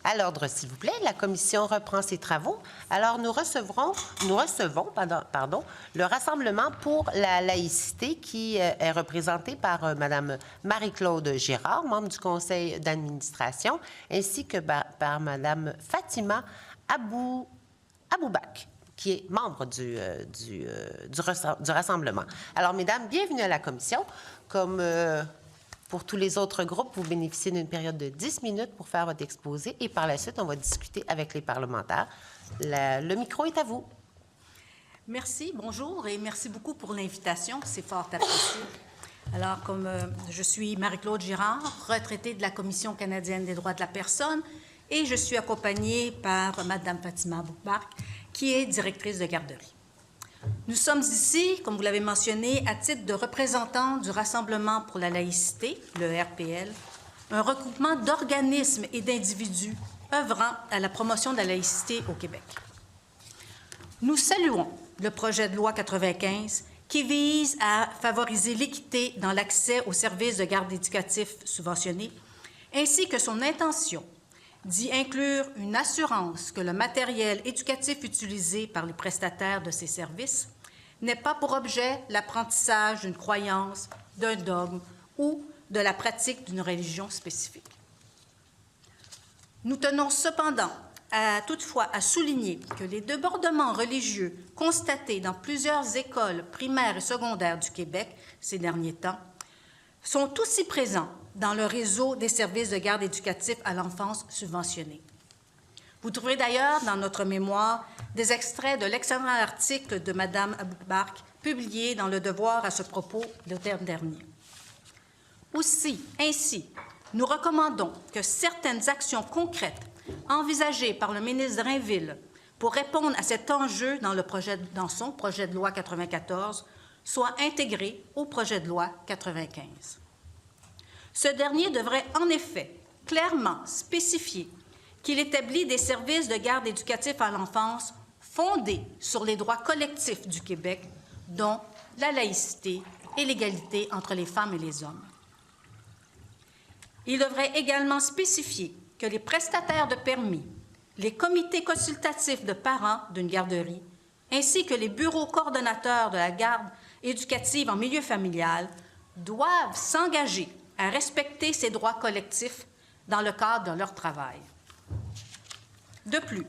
À l'ordre, s'il vous plaît, la commission reprend ses travaux. Alors, nous recevons le Rassemblement pour la laïcité qui est représenté par Mme Marie-Claude Girard, membre du conseil d'administration, ainsi que par Mme Fatima Aboubak, qui est membre du Rassemblement. Alors, mesdames, bienvenue à la commission. Comme pour tous les autres groupes, vous bénéficiez d'une période de 10 minutes pour faire votre exposé et par la suite, on va discuter avec les parlementaires. Le micro est à vous. Merci, bonjour et merci beaucoup pour l'invitation. C'est fort apprécié. Alors, comme je suis Marie-Claude Girard, retraitée de la Commission canadienne des droits de la personne, et je suis accompagnée par Mme Fatima Aboubak, qui est directrice de garderie. Nous sommes ici, comme vous l'avez mentionné, à titre de représentants du Rassemblement pour la laïcité, le RPL, un regroupement d'organismes et d'individus œuvrant à la promotion de la laïcité au Québec. Nous saluons le projet de loi 95 qui vise à favoriser l'équité dans l'accès aux services de garde éducatifs subventionnés, ainsi que son intention d'y inclure une assurance que le matériel éducatif utilisé par les prestataires de ces services n'ait pas pour objet l'apprentissage d'une croyance, d'un dogme ou de la pratique d'une religion spécifique. Nous tenons cependant toutefois à souligner que les débordements religieux constatés dans plusieurs écoles primaires et secondaires du Québec ces derniers temps sont aussi présents dans le réseau des services de garde éducatifs à l'enfance subventionnés. Vous trouverez d'ailleurs dans notre mémoire des extraits de l'excellent article de Mme Aboubak publié dans Le Devoir à ce propos l'automne dernier. Ainsi, nous recommandons que certaines actions concrètes envisagées par le ministre Drainville pour répondre à cet enjeu dans son projet de loi 94 soient intégrées au projet de loi 95. Ce dernier devrait en effet clairement spécifier qu'il établit des services de garde éducatifs à l'enfance fondés sur les droits collectifs du Québec, dont la laïcité et l'égalité entre les femmes et les hommes. Il devrait également spécifier que les prestataires de permis, les comités consultatifs de parents d'une garderie, ainsi que les bureaux coordonnateurs de la garde éducative en milieu familial doivent s'engager à respecter ces droits collectifs dans le cadre de leur travail. De plus,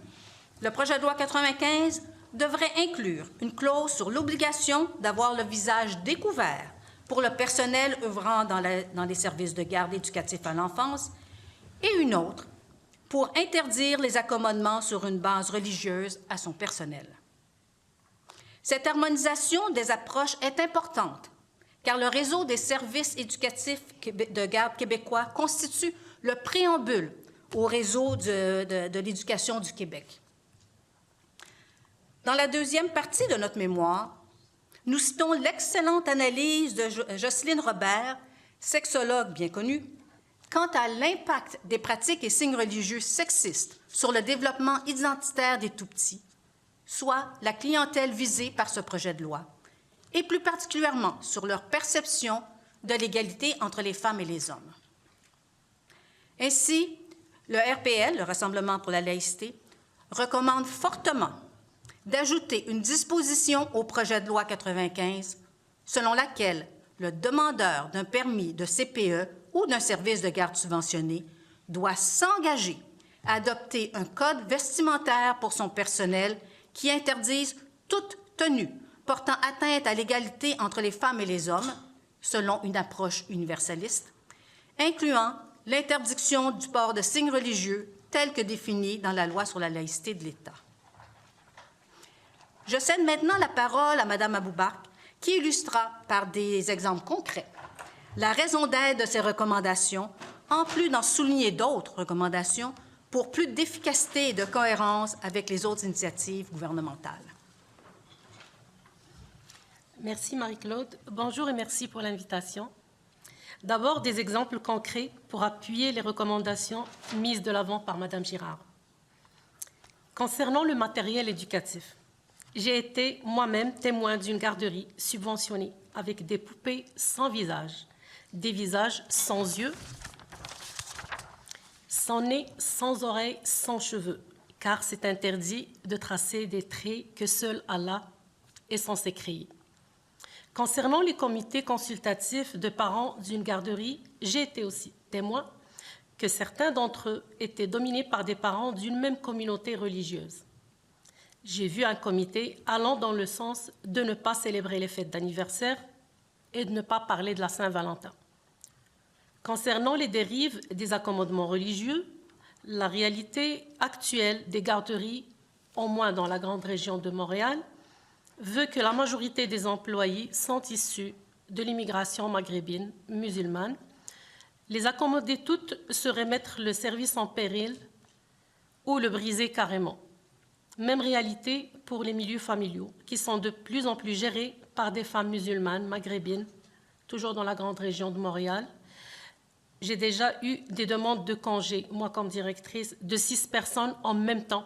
le projet de loi 95 devrait inclure une clause sur l'obligation d'avoir le visage découvert pour le personnel œuvrant dans les services de garde éducatifs à l'enfance et une autre pour interdire les accommodements sur une base religieuse à son personnel. Cette harmonisation des approches est importante car le réseau des services éducatifs de garde québécois constitue le préambule au réseau de l'éducation du Québec. Dans la deuxième partie de notre mémoire, nous citons l'excellente analyse de Jocelyne Robert, sexologue bien connue, quant à l'impact des pratiques et signes religieux sexistes sur le développement identitaire des tout-petits, soit la clientèle visée par ce projet de loi, et plus particulièrement sur leur perception de l'égalité entre les femmes et les hommes. Ainsi, le RPL, le Rassemblement pour la laïcité, recommande fortement d'ajouter une disposition au projet de loi 95 selon laquelle le demandeur d'un permis de CPE ou d'un service de garde subventionné doit s'engager à adopter un code vestimentaire pour son personnel qui interdise toute tenue portant atteinte à l'égalité entre les femmes et les hommes, selon une approche universaliste, incluant l'interdiction du port de signes religieux tels que définis dans la loi sur la laïcité de l'État. Je cède maintenant la parole à Mme Aboubak, qui illustrera par des exemples concrets la raison d'être de ces recommandations, en plus d'en souligner d'autres recommandations pour plus d'efficacité et de cohérence avec les autres initiatives gouvernementales. Merci Marie-Claude. Bonjour et merci pour l'invitation. D'abord, des exemples concrets pour appuyer les recommandations mises de l'avant par Mme Girard. Concernant le matériel éducatif, j'ai été moi-même témoin d'une garderie subventionnée avec des poupées sans visage, des visages sans yeux, sans nez, sans oreilles, sans cheveux, car c'est interdit de tracer des traits que seul Allah est censé créer. Concernant les comités consultatifs de parents d'une garderie, j'ai été aussi témoin que certains d'entre eux étaient dominés par des parents d'une même communauté religieuse. J'ai vu un comité allant dans le sens de ne pas célébrer les fêtes d'anniversaire et de ne pas parler de la Saint-Valentin. Concernant les dérives des accommodements religieux, la réalité actuelle des garderies, au moins dans la grande région de Montréal, veut que la majorité des employés sont issus de l'immigration maghrébine musulmane. Les accommoder toutes serait mettre le service en péril ou le briser carrément. Même réalité pour les milieux familiaux, qui sont de plus en plus gérés par des femmes musulmanes maghrébines, toujours dans la grande région de Montréal. J'ai déjà eu des demandes de congé, moi comme directrice, de 6 personnes en même temps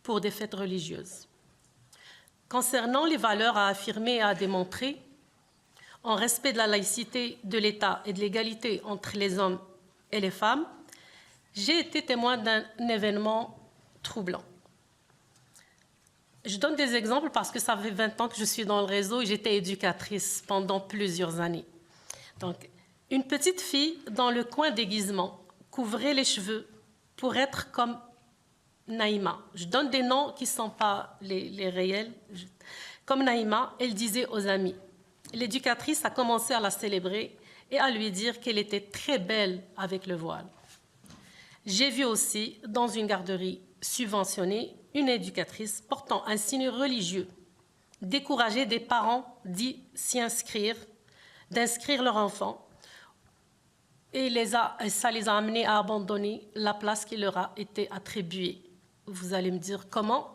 pour des fêtes religieuses. Concernant les valeurs à affirmer et à démontrer, en respect de la laïcité de l'État et de l'égalité entre les hommes et les femmes, j'ai été témoin d'un événement troublant. Je donne des exemples parce que ça fait 20 ans que je suis dans le réseau et j'étais éducatrice pendant plusieurs années. Donc, une petite fille dans le coin déguisement couvrait les cheveux pour être comme Naïma. Je donne des noms qui ne sont pas les réels. Comme Naïma, elle disait aux amis. L'éducatrice a commencé à la célébrer et à lui dire qu'elle était très belle avec le voile. J'ai vu aussi, dans une garderie subventionnée, une éducatrice portant un signe religieux décourager des parents d'inscrire leur enfant et ça les a amenés à abandonner la place qui leur a été attribuée. Vous allez me dire comment?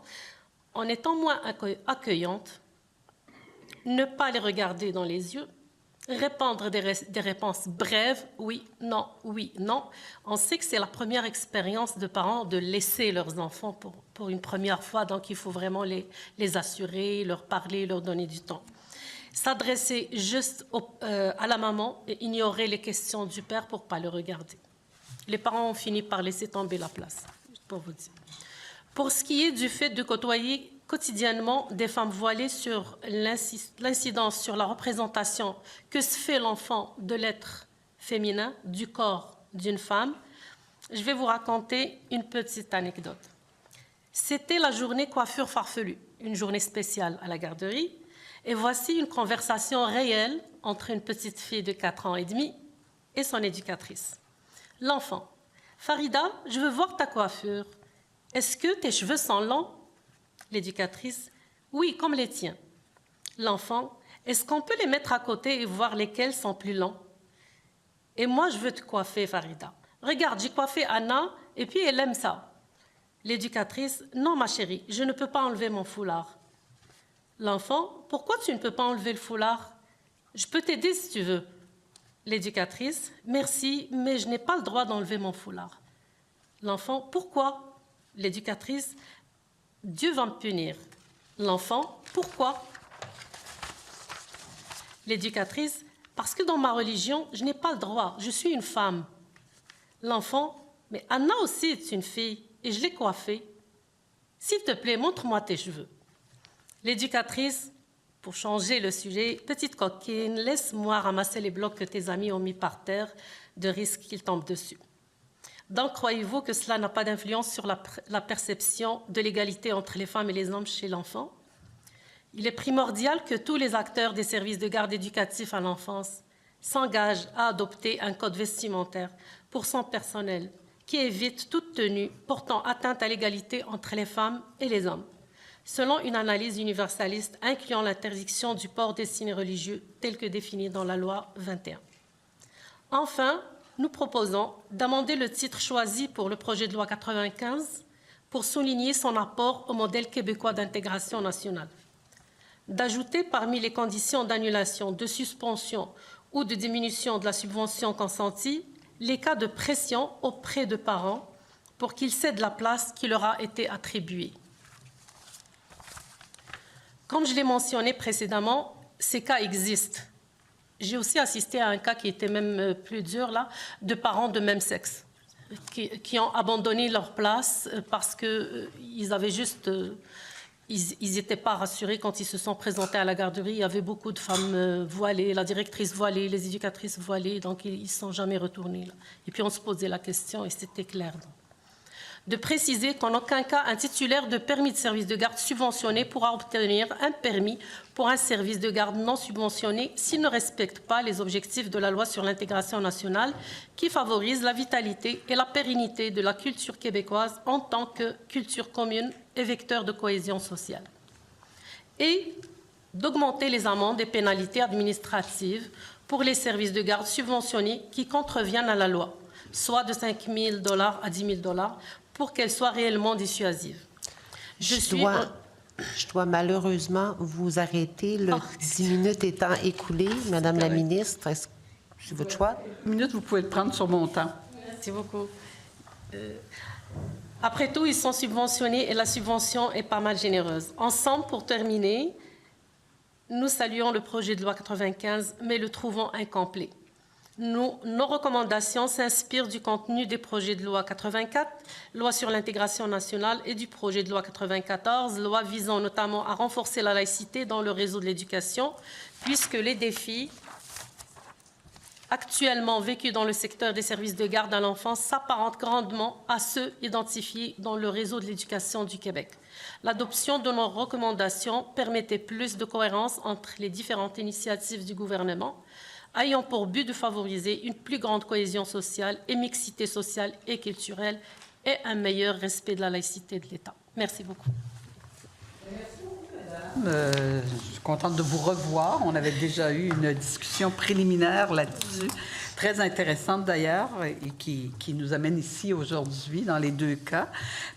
En étant moins accueillante, ne pas les regarder dans les yeux, répondre des réponses brèves, oui, non, oui, non. On sait que c'est la première expérience de parents de laisser leurs enfants pour une première fois, donc il faut vraiment les assurer, leur parler, leur donner du temps. S'adresser juste à la maman et ignorer les questions du père pour ne pas le regarder. Les parents ont fini par laisser tomber la place, pour vous dire. Pour ce qui est du fait de côtoyer quotidiennement des femmes voilées sur l'incidence sur la représentation que se fait l'enfant de l'être féminin, du corps d'une femme, je vais vous raconter une petite anecdote. C'était la journée coiffure farfelue, une journée spéciale à la garderie, et voici une conversation réelle entre une petite fille de 4 ans et demi et son éducatrice. L'enfant: Farida, je veux voir ta coiffure. Est-ce que tes cheveux sont longs? L'éducatrice: oui, comme les tiens. L'enfant: est-ce qu'on peut les mettre à côté et voir lesquels sont plus longs? Et moi, je veux te coiffer, Farida. Regarde, j'ai coiffé Anna et puis elle aime ça. L'éducatrice: non, ma chérie, je ne peux pas enlever mon foulard. L'enfant: pourquoi tu ne peux pas enlever le foulard? Je peux t'aider si tu veux. L'éducatrice: merci, mais je n'ai pas le droit d'enlever mon foulard. L'enfant: pourquoi? L'éducatrice: Dieu va me punir. L'enfant: pourquoi? L'éducatrice: parce que dans ma religion, je n'ai pas le droit, je suis une femme. L'enfant: mais Anna aussi est une fille et je l'ai coiffée. S'il te plaît, montre-moi tes cheveux. L'éducatrice: pour changer le sujet, petite coquine, laisse-moi ramasser les blocs que tes amis ont mis par terre, de risque qu'ils tombent dessus. Donc, croyez-vous que cela n'a pas d'influence sur la perception de l'égalité entre les femmes et les hommes chez l'enfant? Il est primordial que tous les acteurs des services de garde éducatifs à l'enfance s'engagent à adopter un code vestimentaire pour son personnel qui évite toute tenue portant atteinte à l'égalité entre les femmes et les hommes, selon une analyse universaliste incluant l'interdiction du port des signes religieux tels que définis dans la loi 21. Enfin, nous proposons d'amender le titre choisi pour le projet de loi 95 pour souligner son apport au modèle québécois d'intégration nationale. D'ajouter parmi les conditions d'annulation, de suspension ou de diminution de la subvention consentie les cas de pression auprès de parents pour qu'ils cèdent la place qui leur a été attribuée. Comme je l'ai mentionné précédemment, ces cas existent. J'ai aussi assisté à un cas qui était même plus dur, là, de parents de même sexe. qui ont abandonné leur place parce qu'ils avaient juste... Ils n'étaient pas rassurés quand ils se sont présentés à la garderie. Il y avait beaucoup de femmes voilées, la directrice voilée, les éducatrices voilées, donc ils ne sont jamais retournés. Là. Et puis on se posait la question et c'était clair. De préciser qu'en aucun cas, un titulaire de permis de service de garde subventionné pourra obtenir un permis pour un service de garde non subventionné s'il ne respecte pas les objectifs de la loi sur l'intégration nationale qui favorise la vitalité et la pérennité de la culture québécoise en tant que culture commune et vecteur de cohésion sociale. Et d'augmenter les amendes et pénalités administratives pour les services de garde subventionnés qui contreviennent à la loi, soit de 5 000 $ à 10 000 $ pour qu'elle soit réellement dissuasive. Je dois malheureusement vous arrêter, le 10 minutes étant écoulées. Madame la ministre, est-ce que c'est votre choix? 10 minutes, vous pouvez le prendre sur mon temps. Merci beaucoup. Après tout, ils sont subventionnés et la subvention est pas mal généreuse. Ensemble, pour terminer, nous saluons le projet de loi 95, mais le trouvons incomplet. Nos recommandations s'inspirent du contenu des projets de loi 84, loi sur l'intégration nationale, et du projet de loi 94, loi visant notamment à renforcer la laïcité dans le réseau de l'éducation, puisque les défis actuellement vécus dans le secteur des services de garde à l'enfance s'apparentent grandement à ceux identifiés dans le réseau de l'éducation du Québec. L'adoption de nos recommandations permettait plus de cohérence entre les différentes initiatives du gouvernement, ayant pour but de favoriser une plus grande cohésion sociale et mixité sociale et culturelle et un meilleur respect de la laïcité de l'État. Merci beaucoup. Je suis contente de vous revoir. On avait déjà eu une discussion préliminaire là-dessus, très intéressante d'ailleurs, et qui nous amène ici aujourd'hui dans les deux cas.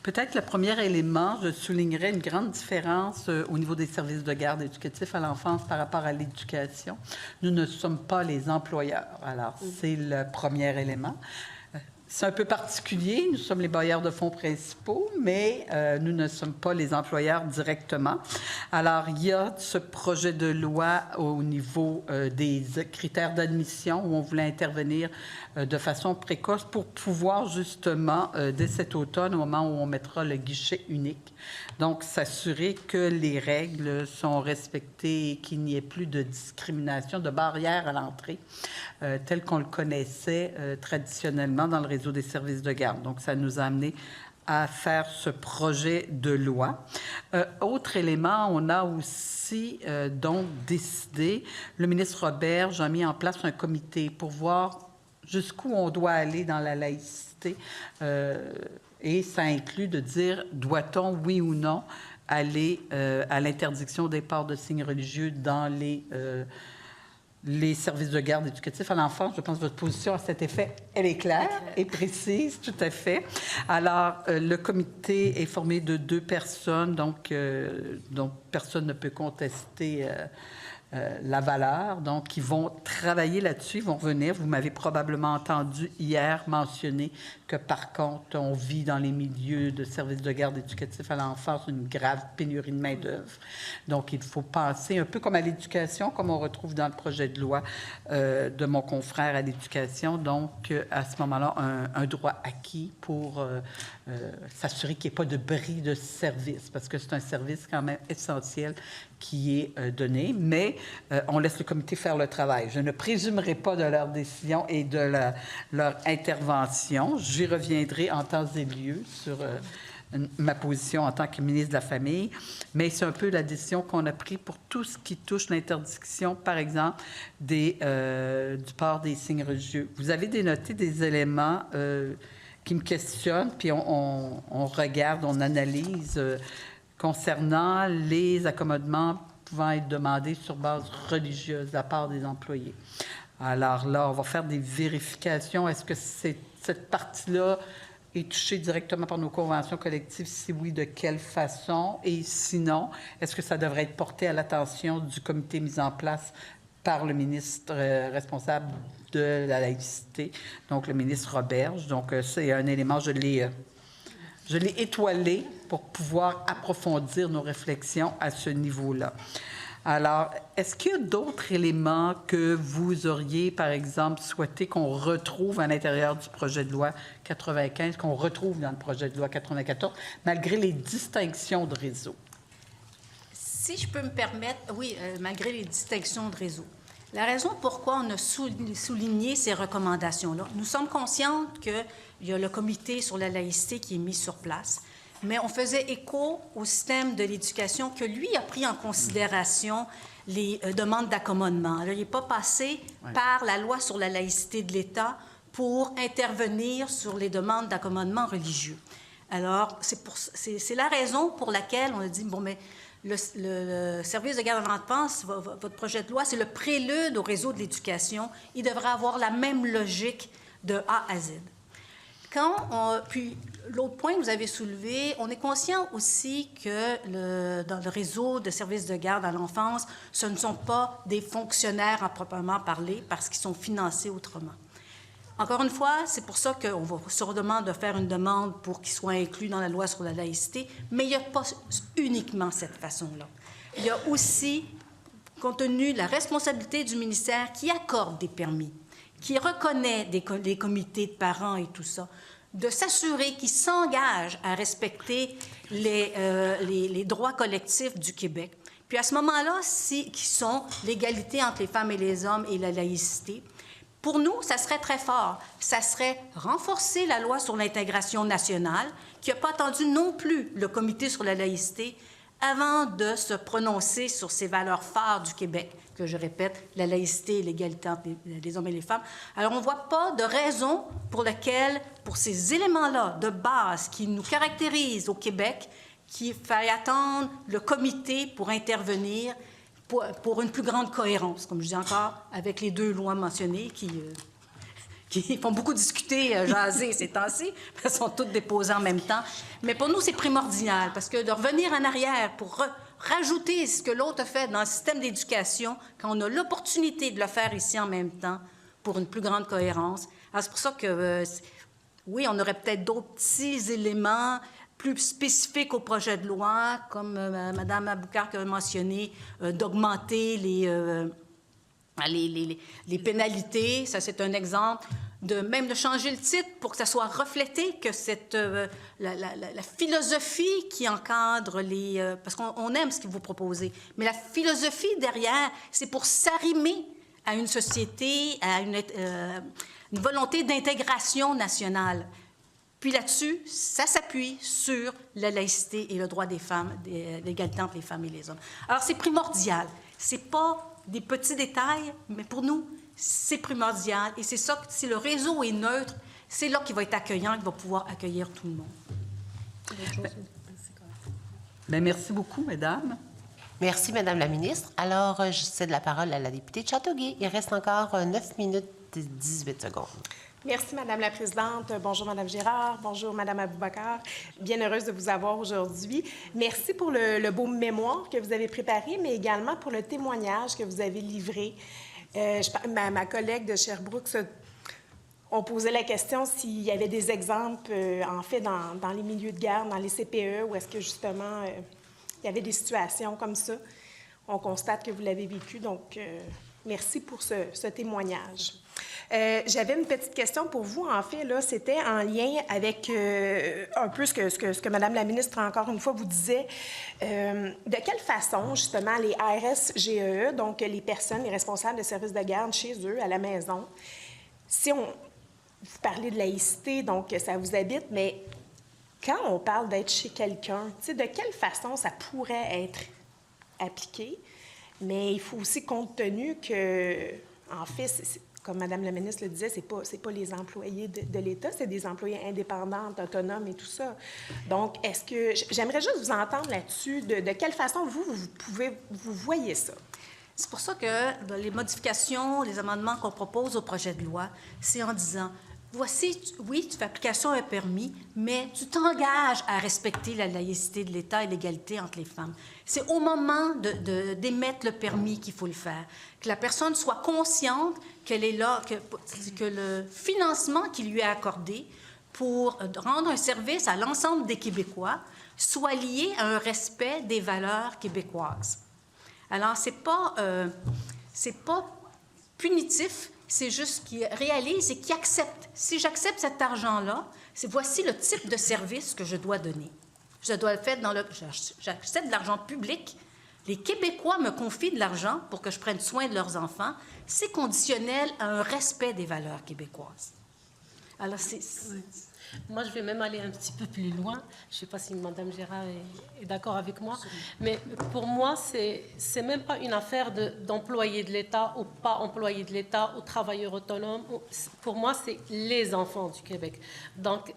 Peut-être le premier élément, je soulignerais une grande différence au niveau des services de garde éducatifs à l'enfance par rapport à l'éducation. Nous ne sommes pas les employeurs. Alors, c'est le premier élément. C'est un peu particulier. Nous sommes les bailleurs de fonds principaux, mais nous ne sommes pas les employeurs directement. Alors, il y a ce projet de loi au niveau des critères d'admission où on voulait intervenir de façon précoce pour pouvoir justement, dès cet automne, au moment où on mettra le guichet unique, donc s'assurer que les règles sont respectées et qu'il n'y ait plus de discrimination, de barrière à l'entrée, tel qu'on le connaissait traditionnellement dans le réseau des services de garde. Donc, ça nous a amené à faire ce projet de loi. Autre élément, on a aussi donc décidé, le ministre Roberge a mis en place un comité pour voir jusqu'où on doit aller dans la laïcité. Et ça inclut de dire, doit-on, oui ou non, aller à l'interdiction des ports de signes religieux dans les services de garde éducatifs à l'enfance. Je pense que votre position à cet effet, elle est claire et précise, tout à fait. Alors, le comité est formé de 2 personnes, donc personne ne peut contester la valeur. Donc, ils vont travailler là-dessus, ils vont revenir. Vous m'avez probablement entendu hier mentionner que, par contre, on vit dans les milieux de services de garde éducatifs à l'enfance une grave pénurie de main-d'œuvre. Donc, il faut penser un peu comme à l'éducation, comme on retrouve dans le projet de loi de mon confrère à l'éducation. Donc, à ce moment-là, un droit acquis pour s'assurer qu'il n'y ait pas de bris de service, parce que c'est un service quand même essentiel qui est donné, mais on laisse le comité faire le travail. Je ne présumerai pas de leur décision et de leur intervention. J'y reviendrai en temps et lieu sur ma position en tant que ministre de la Famille, mais c'est un peu la décision qu'on a prise pour tout ce qui touche l'interdiction, par exemple, du port des signes religieux. Vous avez dénoté des éléments qui me questionnent, puis on regarde, on analyse concernant les accommodements pouvant être demandés sur base religieuse de la part des employés. Alors là, on va faire des vérifications. Est-ce que cette partie-là est touchée directement par nos conventions collectives? Si oui, de quelle façon? Et sinon, est-ce que ça devrait être porté à l'attention du comité mis en place par le ministre responsable de la laïcité, donc le ministre Roberge? Donc, c'est un élément, je l'ai étoilé pour pouvoir approfondir nos réflexions à ce niveau-là. Alors, est-ce qu'il y a d'autres éléments que vous auriez, par exemple, souhaité qu'on retrouve à l'intérieur du projet de loi 95, qu'on retrouve dans le projet de loi 94, malgré les distinctions de réseau? Si je peux me permettre, oui, malgré les distinctions de réseau. La raison pourquoi on a souligné ces recommandations-là, nous sommes conscients qu'il y a le comité sur la laïcité qui est mis sur place, mais on faisait écho au système de l'éducation que lui a pris en considération les demandes d'accommodement. Alors, il n'est pas passé par la loi sur la laïcité de l'État pour intervenir sur les demandes d'accommodement religieux. Alors, c'est la raison pour laquelle on a dit, bon, mais le service de garde d'enfance, votre projet de loi, c'est le prélude au réseau de l'éducation. Il devrait avoir la même logique de A à Z. Puis, l'autre point que vous avez soulevé, on est conscient aussi que dans le réseau de services de garde à l'enfance, ce ne sont pas des fonctionnaires à proprement parler parce qu'ils sont financés autrement. Encore une fois, c'est pour ça qu'on va se redemander de faire une demande pour qu'ils soient inclus dans la loi sur la laïcité, mais il n'y a pas uniquement cette façon-là. Il y a aussi, compte tenu de la responsabilité du ministère qui accorde des permis, qui reconnaît les comités de parents et tout ça, de s'assurer qu'ils s'engagent à respecter les droits collectifs du Québec. Puis à ce moment-là, qui sont l'égalité entre les femmes et les hommes et la laïcité, pour nous, ça serait très fort. Ça serait renforcer la loi sur l'intégration nationale, qui n'a pas attendu non plus le comité sur la laïcité avant de se prononcer sur ces valeurs phares du Québec, que je répète, la laïcité et l'égalité entre les hommes et les femmes. Alors, on ne voit pas de raison pour laquelle, pour ces éléments-là de base qui nous caractérisent au Québec, qu'il faille attendre le comité pour intervenir pour une plus grande cohérence, comme je dis encore, avec les deux lois mentionnées qui font beaucoup discuter, jaser ces temps-ci, elles sont toutes déposées en même temps. Mais pour nous, c'est primordial, parce que de revenir en arrière pour rajouter ce que l'autre a fait dans le système d'éducation, quand on a l'opportunité de le faire ici en même temps, pour une plus grande cohérence. Alors, c'est pour ça que, oui, on aurait peut-être d'autres petits éléments plus spécifiques au projet de loi, comme Mme Aboukar a mentionné, d'augmenter les pénalités, ça c'est un exemple, même de changer le titre pour que ça soit reflété que la philosophie qui encadre parce qu'on aime ce que vous proposez, mais la philosophie derrière, c'est pour s'arrimer à une société, à une volonté d'intégration nationale. Puis là-dessus, ça s'appuie sur la laïcité et le droit des femmes, l'égalité entre les femmes et les hommes. Alors, c'est primordial. C'est pas des petits détails, mais pour nous, c'est primordial. Et c'est ça, si le réseau est neutre, c'est là qu'il va être accueillant, qu'il va pouvoir accueillir tout le monde. Bien, merci beaucoup, mesdames. Merci, Madame la ministre. Alors, je cède la parole à la députée de Châteauguay. Il reste encore 9 minutes et 18 secondes. Merci, Madame la Présidente. Bonjour, Madame Girard. Bonjour, Madame Aboukar. Bien heureuse de vous avoir aujourd'hui. Merci pour le beau mémoire que vous avez préparé, mais également pour le témoignage que vous avez livré. Ma collègue de Sherbrooke, on posait la question s'il y avait des exemples, en fait, dans les milieux de garde, dans les CPE, où est-ce que, justement, il y avait des situations comme ça. On constate que vous l'avez vécu, donc merci pour ce témoignage. J'avais une petite question pour vous, en fait, là, c'était en lien avec un peu ce que Mme la ministre, encore une fois, vous disait. De quelle façon, justement, les ARS-GEE, donc les personnes, les responsables de services de garde chez eux, à la maison, vous parlez de laïcité, donc ça vous habite, mais quand on parle d'être chez quelqu'un, de quelle façon ça pourrait être appliqué? Mais il faut aussi compte tenu que, en fait, comme Mme la ministre le disait, c'est pas les employés de l'État, c'est des employés indépendants, autonomes et tout ça. Donc, est-ce que... J'aimerais juste vous entendre là-dessus, de quelle façon vous voyez ça? C'est pour ça que les modifications, les amendements qu'on propose au projet de loi, c'est en disant, voici, oui, tu fais application à un permis, mais tu t'engages à respecter la laïcité de l'État et l'égalité entre les femmes. C'est au moment d'émettre le permis qu'il faut le faire. Que la personne soit consciente qu'elle est là, que le financement qui lui est accordé pour rendre un service à l'ensemble des Québécois soit lié à un respect des valeurs québécoises. Alors, c'est pas punitif, c'est juste qu'ils réalisent et qu'ils acceptent. Si j'accepte cet argent-là, voici le type de service que je dois donner. Je dois le faire j'accepte de l'argent public. Les Québécois me confient de l'argent pour que je prenne soin de leurs enfants. C'est conditionnel à un respect des valeurs québécoises. Alors, Moi, je vais même aller un petit peu plus loin. Je ne sais pas si Mme Gérard est d'accord avec moi, mais pour moi, c'est même pas une affaire d'employés de l'État ou pas employés de l'État ou travailleurs autonomes. Pour moi, c'est les enfants du Québec. Donc,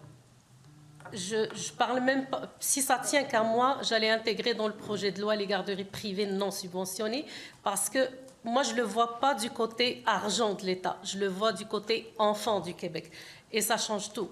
je parle même pas. Si ça tient qu'à moi, j'allais intégrer dans le projet de loi les garderies privées non subventionnées parce que moi, je ne le vois pas du côté argent de l'État. Je le vois du côté enfant du Québec. Et ça change tout.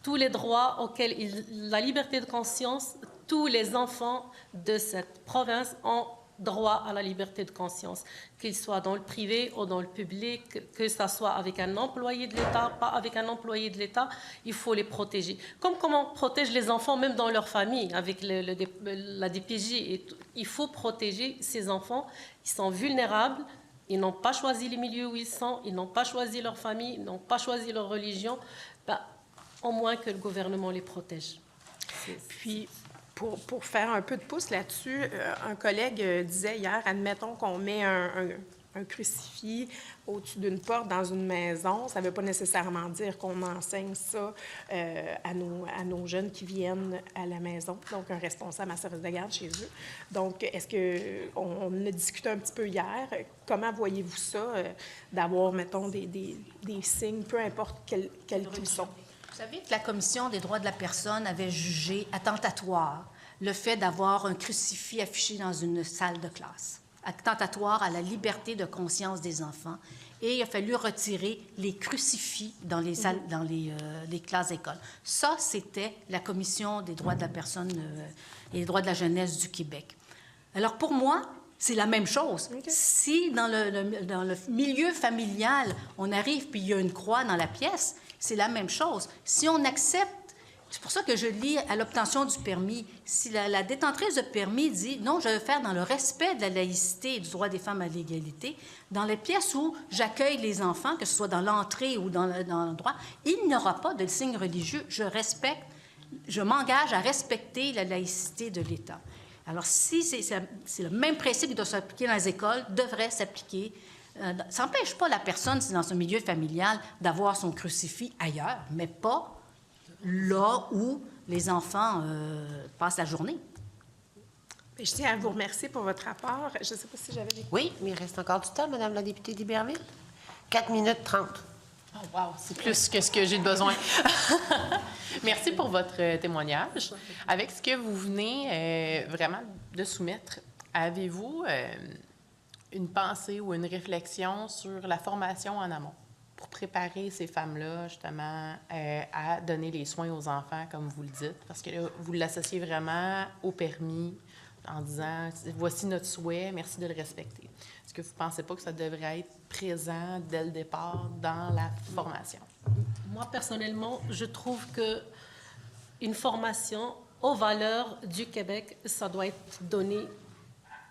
Tous les droits auxquels la liberté de conscience, tous les enfants de cette province ont droit à la liberté de conscience, qu'ils soient dans le privé ou dans le public, que ça soit avec un employé de l'État, pas avec un employé de l'État, il faut les protéger. Comme on protège les enfants même dans leur famille, avec la DPJ. Et il faut protéger ces enfants. Ils sont vulnérables. Ils n'ont pas choisi les milieux où ils sont, ils n'ont pas choisi leur famille, ils n'ont pas choisi leur religion. Au moins que le gouvernement les protège. Puis, pour faire un peu de pouce là-dessus, un collègue disait hier, admettons qu'on met un crucifix au-dessus d'une porte dans une maison, ça ne veut pas nécessairement dire qu'on enseigne ça à nos jeunes qui viennent à la maison, donc un responsable à service de garde chez eux. Donc, est-ce qu'on a discuté un petit peu hier, comment voyez-vous ça, d'avoir, mettons, des signes, peu importe quels qu'ils sont? Vous savez que la Commission des droits de la personne avait jugé attentatoire le fait d'avoir un crucifix affiché dans une salle de classe, attentatoire à la liberté de conscience des enfants. Et il a fallu retirer les crucifix dans les salles, dans les classes d'école. Ça, c'était la Commission des droits de la personne et des droits de la jeunesse du Québec. Alors, pour moi, c'est la même chose. Okay. Si dans le milieu familial, on arrive puis il y a une croix dans la pièce, c'est la même chose. Si on accepte, c'est pour ça que je lis à l'obtention du permis, si la détentrice de permis dit « Non, je vais faire dans le respect de la laïcité et du droit des femmes à l'égalité, dans les pièces où j'accueille les enfants, que ce soit dans l'entrée ou dans l'endroit, il n'y aura pas de signe religieux. Je m'engage à respecter la laïcité de l'État. » Alors, si c'est le même principe qui doit s'appliquer dans les écoles, devrait s'appliquer. Ça n'empêche pas la personne, si dans un milieu familial, d'avoir son crucifix ailleurs, mais pas là où les enfants passent la journée. Je tiens à vous remercier pour votre rapport. Je ne sais pas si j'avais des... Oui, mais il reste encore du temps, Madame la députée d'Iberville. 4 minutes 30. Oh, wow, c'est plus que ce que j'ai besoin. Merci pour votre témoignage. Avec ce que vous venez vraiment de soumettre, avez-vous une pensée ou une réflexion sur la formation en amont pour préparer ces femmes-là, justement, à donner les soins aux enfants, comme vous le dites? Parce que là, vous l'associez vraiment au permis en disant « Voici notre souhait, merci de le respecter ». Est-ce que vous ne pensez pas que ça devrait être présent dès le départ dans la formation? Moi, personnellement, je trouve qu'une formation aux valeurs du Québec, ça doit être donné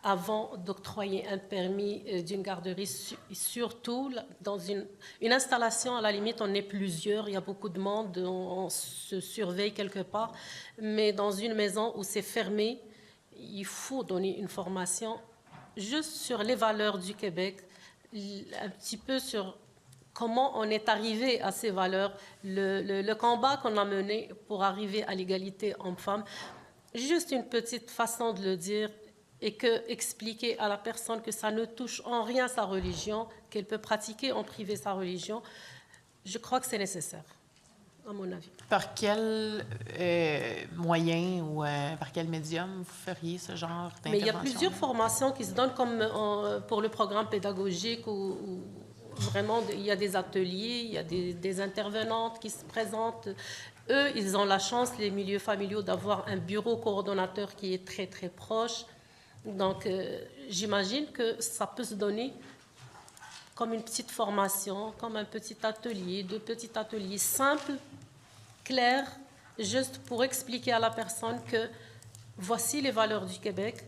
avant d'octroyer un permis d'une garderie, surtout dans une installation, à la limite, on est plusieurs, il y a beaucoup de monde, on se surveille quelque part, mais dans une maison où c'est fermé, il faut donner une formation juste sur les valeurs du Québec, un petit peu sur comment on est arrivé à ces valeurs, le combat qu'on a mené pour arriver à l'égalité homme-femme. Juste une petite façon de le dire, et expliquer à la personne que ça ne touche en rien sa religion, qu'elle peut pratiquer en privé sa religion, je crois que c'est nécessaire, à mon avis. Par quel moyen ou par quel médium vous feriez ce genre d'intervention? Mais il y a plusieurs formations qui se donnent comme pour le programme pédagogique où vraiment il y a des ateliers, il y a des intervenantes qui se présentent. Eux, ils ont la chance, les milieux familiaux, d'avoir un bureau coordonnateur qui est très, très proche. Donc, j'imagine que ça peut se donner comme une petite formation, comme un petit atelier, 2 petits ateliers simples, clairs, juste pour expliquer à la personne que voici les valeurs du Québec,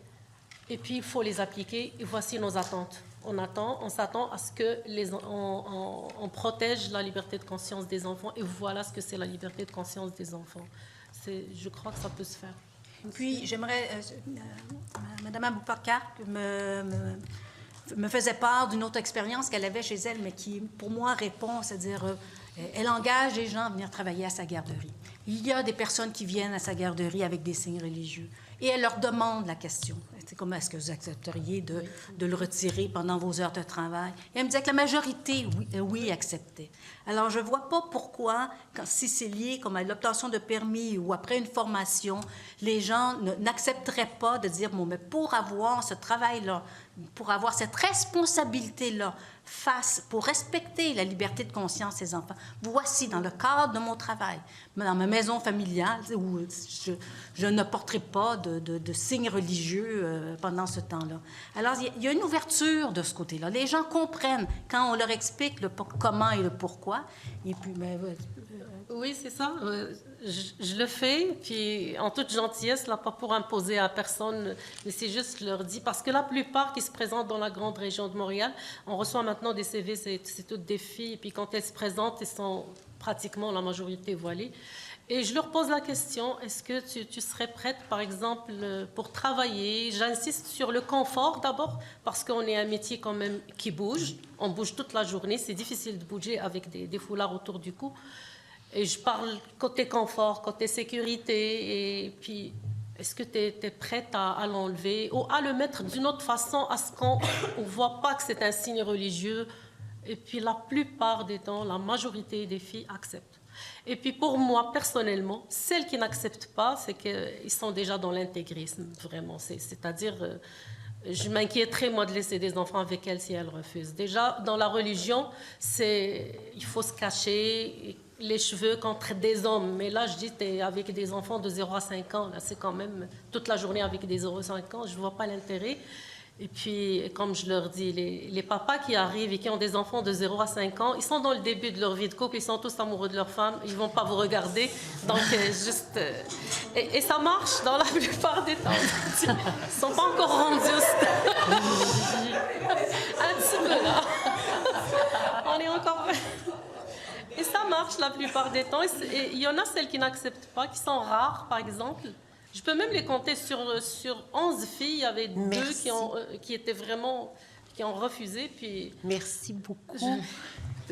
Et puis, il faut les appliquer. Et voici nos attentes. On s'attend à ce que on protège la liberté de conscience des enfants. Et voilà ce que c'est la liberté de conscience des enfants. Je crois que ça peut se faire. Puis, j'aimerais, Mme Aboubakar me faisait part d'une autre expérience qu'elle avait chez elle, mais qui, pour moi, répond, c'est-à-dire, elle engage les gens à venir travailler à sa garderie. Il y a des personnes qui viennent à sa garderie avec des signes religieux et elle leur demande la question. C'est comment est-ce que vous accepteriez de le retirer pendant vos heures de travail? Et elle me disait que la majorité, oui, acceptait. Alors, je ne vois pas pourquoi, si c'est lié comme à l'obtention de permis ou après une formation, les gens n'accepteraient pas de dire, bon, mais pour avoir ce travail-là, pour avoir cette responsabilité-là, pour respecter la liberté de conscience des enfants. Voici, dans le cadre de mon travail, dans ma maison familiale, où je ne porterai pas de signes religieux pendant ce temps-là. Alors, il y a une ouverture de ce côté-là. Les gens comprennent quand on leur explique le comment et le pourquoi. Et puis, oui, c'est ça. Je le fais, puis en toute gentillesse, là, pas pour imposer à personne, mais c'est juste, je leur dis, parce que la plupart qui se présentent dans la grande région de Montréal, on reçoit maintenant des CV, c'est toutes des filles, et puis quand elles se présentent, elles sont pratiquement la majorité voilées. Et je leur pose la question, est-ce que tu serais prête, par exemple, pour travailler? J'insiste sur le confort d'abord, parce qu'on est un métier quand même qui bouge. On bouge toute la journée, c'est difficile de bouger avec des foulards autour du cou. Et je parle côté confort, côté sécurité, et puis est-ce que tu es prête à l'enlever ou à le mettre d'une autre façon à ce qu'on ne voit pas que c'est un signe religieux? Et puis la plupart des temps, la majorité des filles acceptent. Et puis pour moi, personnellement, celles qui n'acceptent pas, c'est qu'ils sont déjà dans l'intégrisme, vraiment. C'est-à-dire, je m'inquiéterais, moi, de laisser des enfants avec elles si elles refusent. Déjà, dans la religion, il faut se cacher les cheveux contre des hommes. Mais là, je dis, tu es avec des enfants de 0 à 5 ans. Là, c'est quand même toute la journée avec des 0 à 5 ans. Je ne vois pas l'intérêt. Et puis, comme je leur dis, les papas qui arrivent et qui ont des enfants de 0 à 5 ans, ils sont dans le début de leur vie de couple, ils sont tous amoureux de leur femme, ils ne vont pas vous regarder. Donc, et ça marche dans la plupart des temps. Ils ne sont pas encore rendus au stade. Un petit peu, là. On est encore... Et ça marche la plupart des temps. Et il y en a celles qui n'acceptent pas, qui sont rares, par exemple. Je peux même les compter sur 11 filles. Il y avait 2 qui ont refusé. Puis... Merci beaucoup.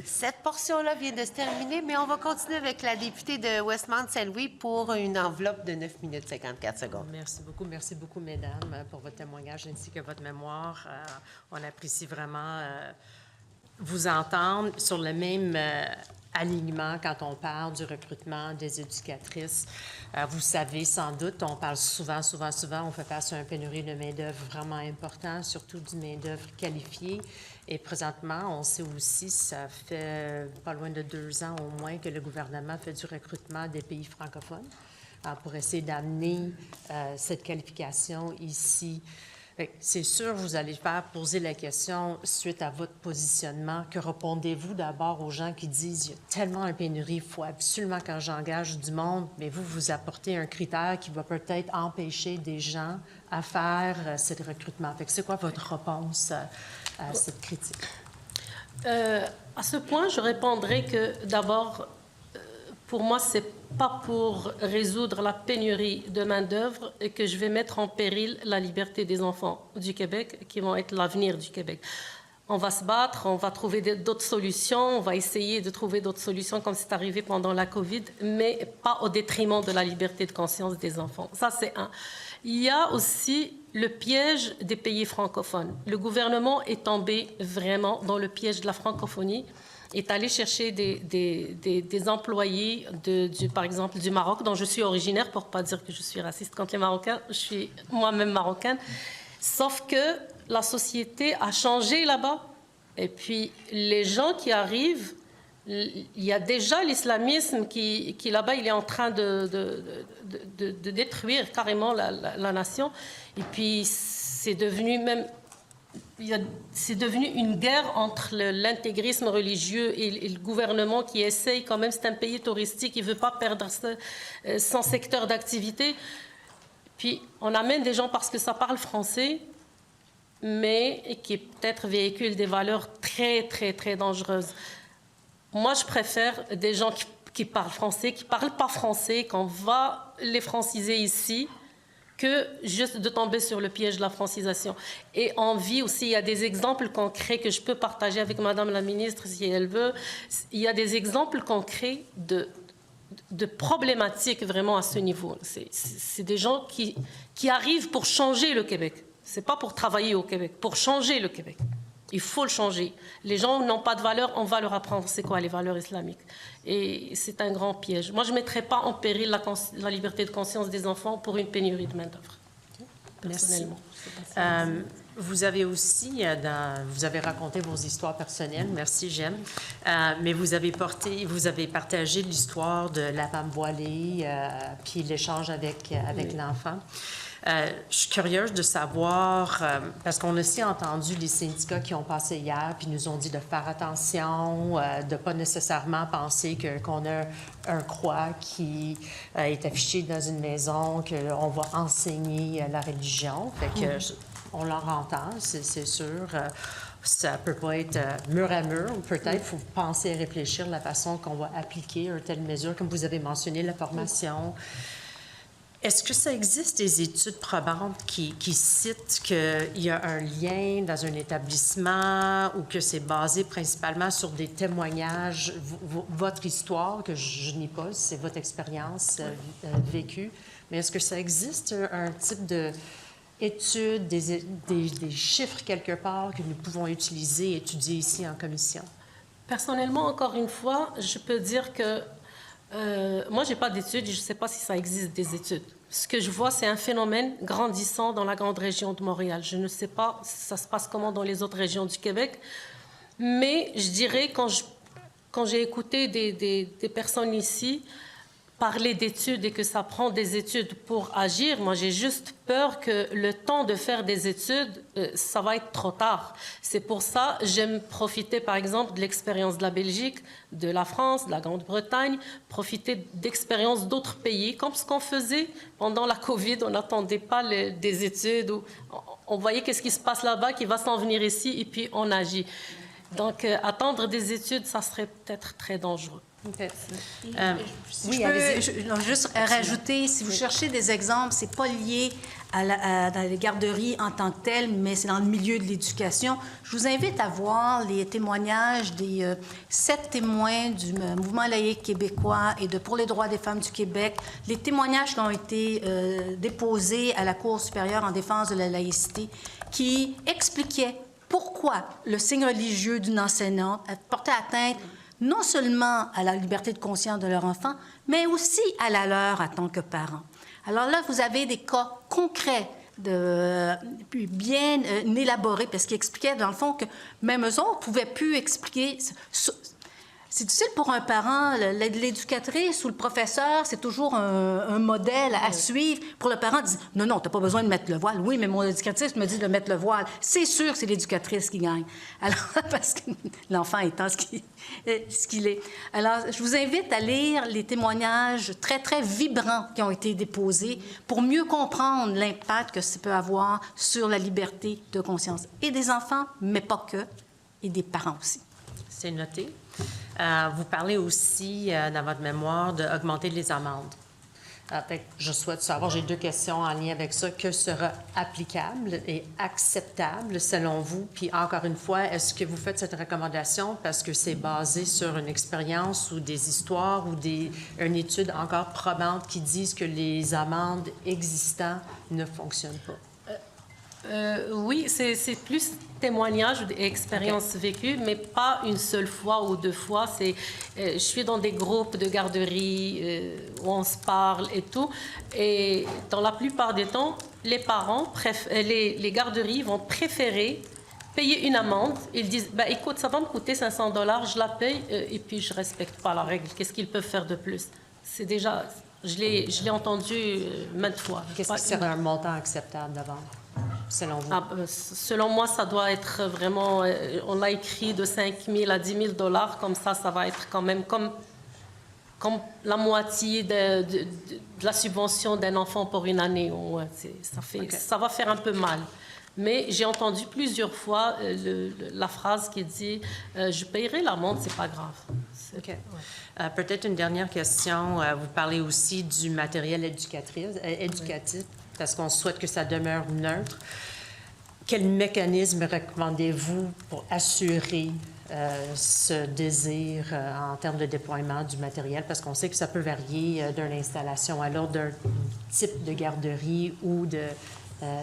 Cette portion-là vient de se terminer, mais on va continuer avec la députée de Westmount-Saint-Louis pour une enveloppe de 9 minutes 54 secondes. Merci beaucoup, mesdames, pour votre témoignage ainsi que votre mémoire. On apprécie vraiment vous entendre sur le même alignement quand on parle du recrutement des éducatrices. Vous savez sans doute, on parle souvent, on fait face à une pénurie de main-d'œuvre vraiment important, surtout du main-d'œuvre qualifiée. Et présentement, on sait aussi, ça fait pas loin de 2 ans au moins que le gouvernement fait du recrutement des pays francophones pour essayer d'amener cette qualification ici. C'est sûr, vous allez faire poser la question suite à votre positionnement. Que répondez-vous d'abord aux gens qui disent « il y a tellement une pénurie, il faut absolument que j'engage du monde », mais vous apportez un critère qui va peut-être empêcher des gens à faire ce recrutement. C'est quoi votre réponse à cette critique? À ce point, je répondrai que d'abord, pour moi, ce n'est pas pour résoudre la pénurie de main-d'œuvre et que je vais mettre en péril la liberté des enfants du Québec, qui vont être l'avenir du Québec. On va se battre, on va trouver d'autres solutions, on va essayer de trouver d'autres solutions comme c'est arrivé pendant la COVID, mais pas au détriment de la liberté de conscience des enfants. Ça, c'est un. Il y a aussi le piège des pays francophones. Le gouvernement est tombé vraiment dans le piège de la francophonie, est allé chercher des employés, par exemple, du Maroc, dont je suis originaire, pour ne pas dire que je suis raciste contre les Marocains. Je suis moi-même marocaine. Sauf que la société a changé là-bas. Et puis, les gens qui arrivent, il y a déjà l'islamisme qui là-bas, il est en train de détruire carrément la nation. Et puis, c'est devenu même... C'est devenu une guerre entre l'intégrisme religieux et le gouvernement qui essaye quand même, c'est un pays touristique, il ne veut pas perdre son secteur d'activité. Puis on amène des gens parce que ça parle français, mais qui peut-être véhicule des valeurs très, très, très dangereuses. Moi, je préfère des gens qui parlent français, qui ne parlent pas français, qu'on va les franciser ici, que juste de tomber sur le piège de la francisation. Et on vit aussi, il y a des exemples concrets que je peux partager avec Madame la ministre, si elle veut. Il y a des exemples concrets de problématiques vraiment à ce niveau. C'est des gens qui arrivent pour changer le Québec. Ce n'est pas pour travailler au Québec, pour changer le Québec. Il faut le changer. Les gens n'ont pas de valeurs, on va leur apprendre c'est quoi les valeurs islamiques. Et c'est un grand piège. Moi, je ne mettrais pas en péril la liberté de conscience des enfants pour une pénurie de main-d'œuvre. Personnellement. Vous avez aussi, vous avez raconté vos histoires personnelles, merci Jem, mais vous avez partagé l'histoire de la femme voilée, puis l'échange avec l'enfant. Je suis curieuse de savoir, parce qu'on a aussi entendu les syndicats qui ont passé hier, puis nous ont dit de faire attention, de ne pas nécessairement penser qu'on a un croix qui est affiché dans une maison, qu'on va enseigner la religion. Fait que on leur entend, c'est sûr. Ça ne peut pas être mur à mur. Peut-être qu'il faut penser et réfléchir la façon qu'on va appliquer une telle mesure, comme vous avez mentionné, la formation. Est-ce que ça existe des études probantes qui citent qu'il y a un lien dans un établissement ou que c'est basé principalement sur des témoignages, votre histoire, que je n'ai pas, c'est votre expérience vécue, mais est-ce que ça existe un type d'études, des chiffres quelque part que nous pouvons utiliser, étudier ici en commission? Personnellement, encore une fois, je peux dire que moi, je n'ai pas d'études, je ne sais pas si ça existe des études. Ce que je vois, c'est un phénomène grandissant dans la grande région de Montréal. Je ne sais pas si ça se passe comment dans les autres régions du Québec, mais je dirais, quand j'ai écouté des personnes ici parler d'études et que ça prend des études pour agir, moi, j'ai juste peur que le temps de faire des études, ça va être trop tard. C'est pour ça que j'aime profiter, par exemple, de l'expérience de la Belgique, de la France, de la Grande-Bretagne, profiter d'expériences d'autres pays, comme ce qu'on faisait pendant la COVID. On n'attendait pas des études. On voyait qu'est-ce qui se passe là-bas, qui va s'en venir ici, et puis on agit. Donc, attendre des études, ça serait peut-être très dangereux. Oui, je peux juste rajouter, si vous cherchez des exemples, c'est pas lié dans les garderies en tant que telles, mais c'est dans le milieu de l'éducation. Je vous invite à voir les témoignages des 7 témoins du mouvement laïque québécois et de Pour les droits des femmes du Québec, les témoignages qui ont été déposés à la Cour supérieure en défense de la laïcité, qui expliquaient pourquoi le signe religieux d'une enseignante portait atteinte non seulement à la liberté de conscience de leur enfant, mais aussi à la leur en tant que parents. Alors là, vous avez des cas concrets, bien élaborés, parce qu'ils expliquaient, dans le fond, que même eux autres ne pouvaient plus expliquer. C'est difficile pour un parent. L'éducatrice ou le professeur, c'est toujours un modèle à suivre. Pour le parent, dit non, non, tu n'as pas besoin de mettre le voile. Oui, mais mon éducatrice me dit de mettre le voile. C'est sûr que c'est l'éducatrice qui gagne. Alors, parce que l'enfant étant ce qu'il est. Alors, je vous invite à lire les témoignages très, très vibrants qui ont été déposés pour mieux comprendre l'impact que ça peut avoir sur la liberté de conscience. Et des enfants, mais pas que, et des parents aussi. C'est noté. Vous parlez aussi, dans votre mémoire, d'augmenter les amendes. Je souhaite savoir, j'ai 2 questions en lien avec ça. Que sera applicable et acceptable selon vous? Puis encore une fois, est-ce que vous faites cette recommandation parce que c'est basé sur une expérience ou des histoires ou une étude encore probante qui disent que les amendes existantes ne fonctionnent pas? Oui, c'est plus témoignage et expérience vécue, mais pas une seule fois ou 2 fois. Je suis dans des groupes de garderie où on se parle et tout. Et dans la plupart des temps, les parents, les garderies vont préférer payer une amende. Ils disent, ben, écoute, ça va me coûter 500 $, je la paye et puis je ne respecte pas la règle. Qu'est-ce qu'ils peuvent faire de plus? C'est déjà... Je l'ai entendu maintes fois. Qu'est-ce qui serait un montant acceptable d'abord, selon vous? Selon moi, ça doit être vraiment... on a écrit de 5 000 à 10 000 $. Comme ça va être quand même comme la moitié de la subvention d'un enfant pour une année. Ouais, ça va faire un peu mal. Mais j'ai entendu plusieurs fois la phrase qui dit je paierai l'amende, c'est pas grave. OK. Peut-être une dernière question. Vous parlez aussi du matériel éducatif, parce qu'on souhaite que ça demeure neutre. Quel mécanisme recommandez-vous pour assurer ce désir en termes de déploiement du matériel? Parce qu'on sait que ça peut varier d'une installation à l'autre, d'un type de garderie ou de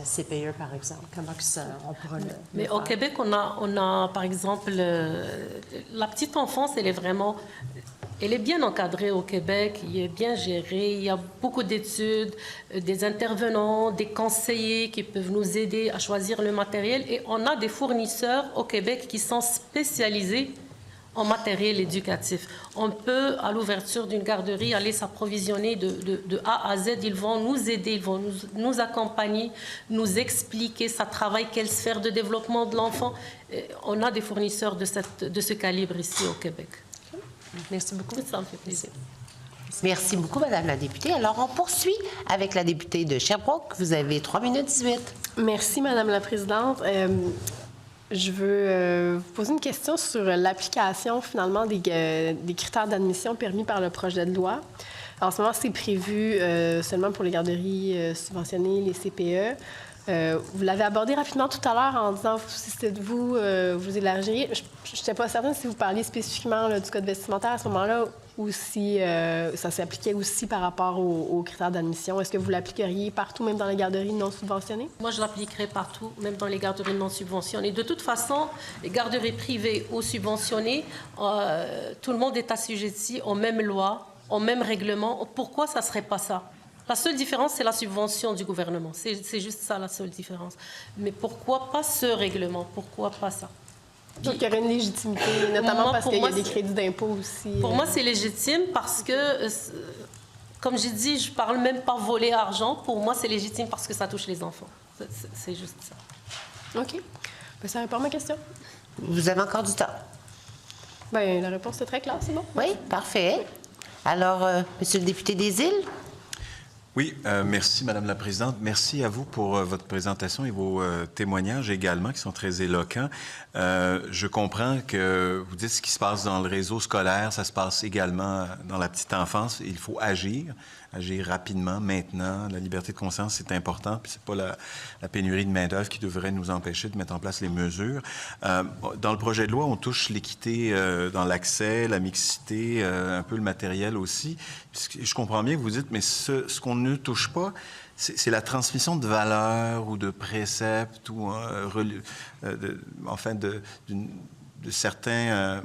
CPE, par exemple. Comment que ça, on pourra le Mais faire? au Québec, on a par exemple, la petite enfance, elle est bien encadrée au Québec, il est bien géré, il y a beaucoup d'études, des intervenants, des conseillers qui peuvent nous aider à choisir le matériel et on a des fournisseurs au Québec qui sont spécialisés en matériel éducatif. On peut, à l'ouverture d'une garderie, aller s'approvisionner de A à Z. Ils vont nous aider, ils vont nous accompagner, nous expliquer ça travaille quelle sphère de développement de l'enfant. On a des fournisseurs de ce calibre ici au Québec. Merci beaucoup. Ça me fait plaisir. Merci beaucoup, Madame la députée. Alors, on poursuit avec la députée de Sherbrooke. Vous avez 3 minutes 18. Merci, Madame la Présidente. Je veux vous poser une question sur l'application, finalement, des critères d'admission permis par le projet de loi. En ce moment, c'est prévu seulement pour les garderies subventionnées, les CPE. Vous l'avez abordé rapidement tout à l'heure en disant si c'était de vous, vous élargiriez. Je n'étais pas certaine si vous parliez spécifiquement là, du code vestimentaire à ce moment-là ou si ça s'appliquait aussi par rapport aux critères d'admission. Est-ce que vous l'appliqueriez partout, même dans les garderies non subventionnées? Moi, je l'appliquerai partout, même dans les garderies non subventionnées. De toute façon, les garderies privées ou subventionnées, tout le monde est assujetti aux mêmes lois, aux mêmes règlements. Pourquoi ça ne serait pas ça? La seule différence, c'est la subvention du gouvernement. C'est juste ça, la seule différence. Mais pourquoi pas ce règlement? Pourquoi pas ça? Donc, il y aurait une légitimité, notamment parce qu'il y a des crédits d'impôt aussi. Pour moi, c'est légitime parce que, comme j'ai dit, je ne parle même pas voler argent. Pour moi, c'est légitime parce que ça touche les enfants. C'est juste ça. OK. Ben, ça répond à ma question. Vous avez encore du temps. Bien, la réponse est très claire, c'est bon? Oui, parfait. Alors, Monsieur le député des Îles? Oui, merci Madame la Présidente. Merci à vous pour votre présentation et vos témoignages également qui sont très éloquents. Je comprends que vous dites ce qui se passe dans le réseau scolaire, ça se passe également dans la petite enfance. Il faut agir rapidement, maintenant. La liberté de conscience, c'est important, puis c'est pas la pénurie de main-d'œuvre qui devrait nous empêcher de mettre en place les mesures. Dans le projet de loi, on touche l'équité dans l'accès, la mixité, un peu le matériel aussi. Je comprends bien que vous dites, mais ce qu'on ne touche pas, c'est la transmission de valeurs ou de préceptes ou de certains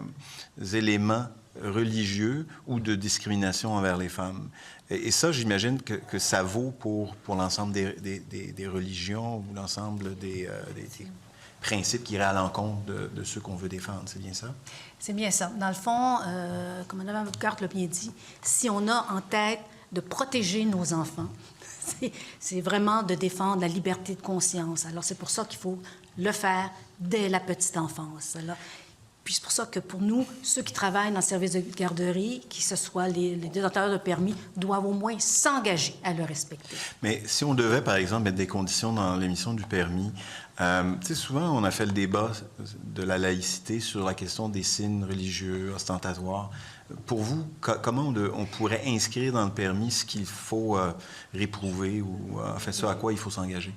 éléments religieux ou de discrimination envers les femmes. Et ça, j'imagine que ça vaut pour l'ensemble des religions ou l'ensemble des principes qui iraient à l'encontre de ceux qu'on veut défendre. C'est bien ça? C'est bien ça. Dans le fond, comme Mme Boucard l'a bien dit, si on a en tête de protéger nos enfants, c'est vraiment de défendre la liberté de conscience. Alors, c'est pour ça qu'il faut le faire dès la petite enfance. Alors, puis c'est pour ça que pour nous, ceux qui travaillent dans le service de garderie, que ce soit les détenteurs de permis, doivent au moins s'engager à le respecter. Mais si on devait, par exemple, mettre des conditions dans l'émission du permis, tu sais, souvent, on a fait le débat de la laïcité sur la question des signes religieux ostentatoires. Pour vous, comment on pourrait inscrire dans le permis ce qu'il faut réprouver ou enfin, ce à quoi il faut s'engager?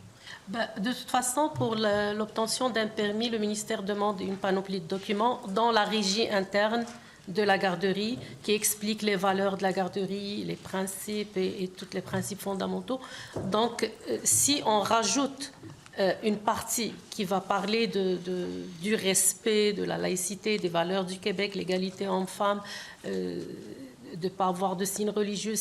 Ben, de toute façon, pour l'obtention d'un permis, le ministère demande une panoplie de documents dans la régie interne de la garderie qui explique les valeurs de la garderie, les principes et tous les principes fondamentaux. Donc, si on rajoute une partie qui va parler du respect, de la laïcité, des valeurs du Québec, l'égalité homme-femme, de ne pas avoir de signes religieux.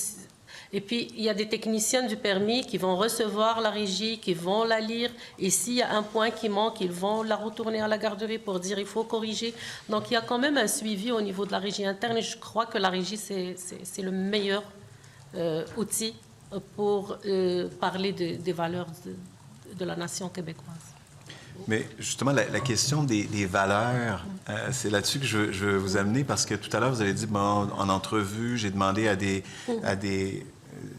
Et puis, il y a des techniciens du permis qui vont recevoir la régie, qui vont la lire. Et s'il y a un point qui manque, ils vont la retourner à la garderie pour dire il faut corriger. Donc, il y a quand même un suivi au niveau de la régie interne. Et je crois que la régie, c'est le meilleur outil pour parler des valeurs de la nation québécoise. Mais justement, la question des valeurs, c'est là-dessus que je veux vous amener parce que tout à l'heure, vous avez dit, bon, en entrevue, j'ai demandé à des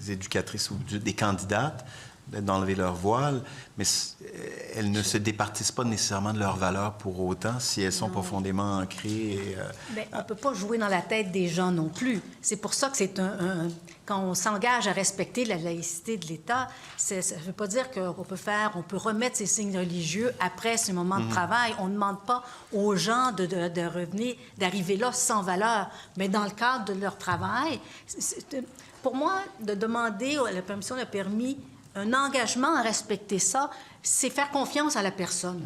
éducatrices ou des candidates d'enlever leur voile, mais elles ne se départissent pas nécessairement de leurs valeurs pour autant si elles sont profondément ancrées. Mais on ne peut pas jouer dans la tête des gens non plus. C'est pour ça que c'est quand on s'engage à respecter la laïcité de l'État, ça ne veut pas dire qu'on peut remettre ces signes religieux après ce moment de travail. On ne demande pas aux gens de revenir, d'arriver là sans valeur. Mais dans le cadre de leur travail, pour moi, de demander la permission, le permis, un engagement à respecter ça, c'est faire confiance à la personne.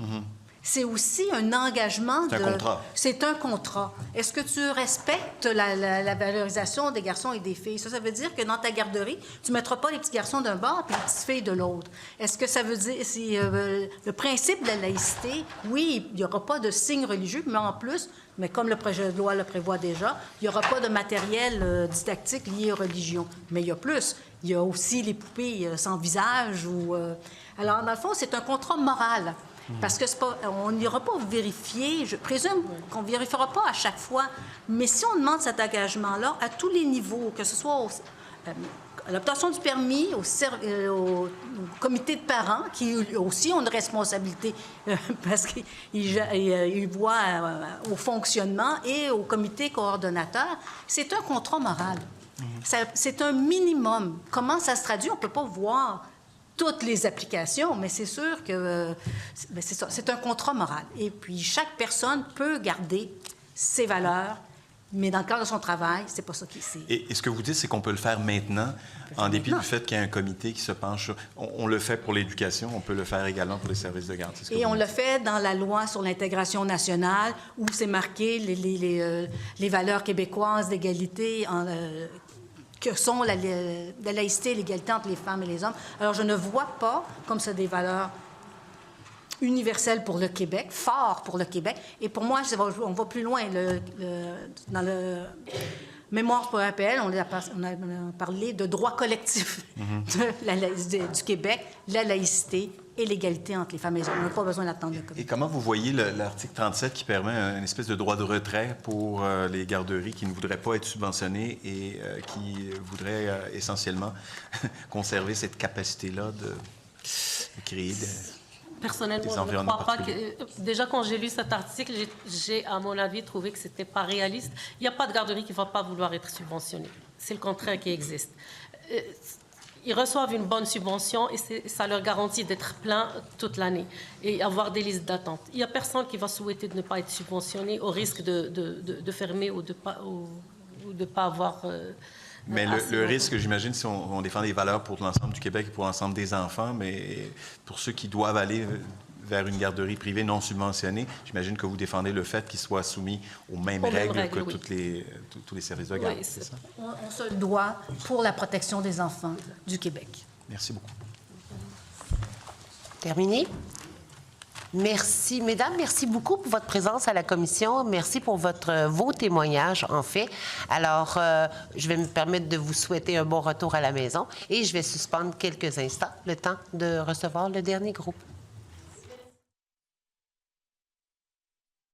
C'est aussi un engagement C'est un contrat. C'est un contrat. Est-ce que tu respectes la valorisation des garçons et des filles? Ça veut dire que dans ta garderie, tu ne mettras pas les petits garçons d'un bord et les petites filles de l'autre. Est-ce que ça veut dire... le principe de la laïcité, oui, il n'y aura pas de signes religieux, mais en plus, mais comme le projet de loi le prévoit déjà, il n'y aura pas de matériel didactique lié aux religions. Mais il y a plus. Il y a aussi les poupées sans visage. Alors, dans le fond, c'est un contrat moral. Parce que on n'ira pas vérifier, je présume qu'on ne vérifiera pas à chaque fois, mais si on demande cet engagement-là à tous les niveaux, que ce soit à l'obtention du permis, au comité de parents, qui aussi ont une responsabilité parce qu'ils voient au fonctionnement, et au comité coordonnateur, c'est un contrat moral. C'est un minimum. Comment ça se traduit? On ne peut pas voir toutes les applications, mais c'est sûr que c'est ça, c'est un contrat moral. Et puis, chaque personne peut garder ses valeurs, mais dans le cadre de son travail, c'est pas ça qui est. Et ce que vous dites, c'est qu'on peut le faire maintenant, en dépit du fait qu'il y a un comité qui se penche sur... On le fait pour l'éducation, on peut le faire également pour les services de garde. Et on le fait dans la loi sur l'intégration nationale, où c'est marqué les valeurs québécoises d'égalité que sont la laïcité et l'égalité entre les femmes et les hommes. Alors, je ne vois pas comme ça des valeurs universelles pour le Québec, forts pour le Québec. Et pour moi, on va plus loin. Dans le mémoire pour appel, on a parlé de droit collectif du Québec, la laïcité et l'égalité entre les femmes et les hommes. On n'a pas besoin d'attendre le comité. Et comment vous voyez l'article 37 qui permet une espèce de droit de retrait pour les garderies qui ne voudraient pas être subventionnées et qui voudraient essentiellement conserver cette capacité-là de créer Personnellement, des je ne environnements crois pas que... Déjà, quand j'ai lu cet article, j'ai, à mon avis, trouvé que ce n'était pas réaliste. Il n'y a pas de garderie qui ne va pas vouloir être subventionnée. C'est le contraire qui existe. Ils reçoivent une bonne subvention et ça leur garantit d'être plein toute l'année et avoir des listes d'attente. Il n'y a personne qui va souhaiter de ne pas être subventionné au risque de fermer ou de ne pas avoir... Mais le risque, j'imagine, si on défend des valeurs pour l'ensemble du Québec et pour l'ensemble des enfants, mais pour ceux qui doivent aller vers une garderie privée non subventionnée, j'imagine que vous défendez le fait qu'ils soient soumis aux mêmes règles que oui. tous les services de garde. Oui, c'est ça. On se le doit pour la protection des enfants du Québec. Merci beaucoup. Terminé? Merci, mesdames. Merci beaucoup pour votre présence à la commission. Merci pour vos témoignages, en fait. Alors, je vais me permettre de vous souhaiter un bon retour à la maison et je vais suspendre quelques instants le temps de recevoir le dernier groupe.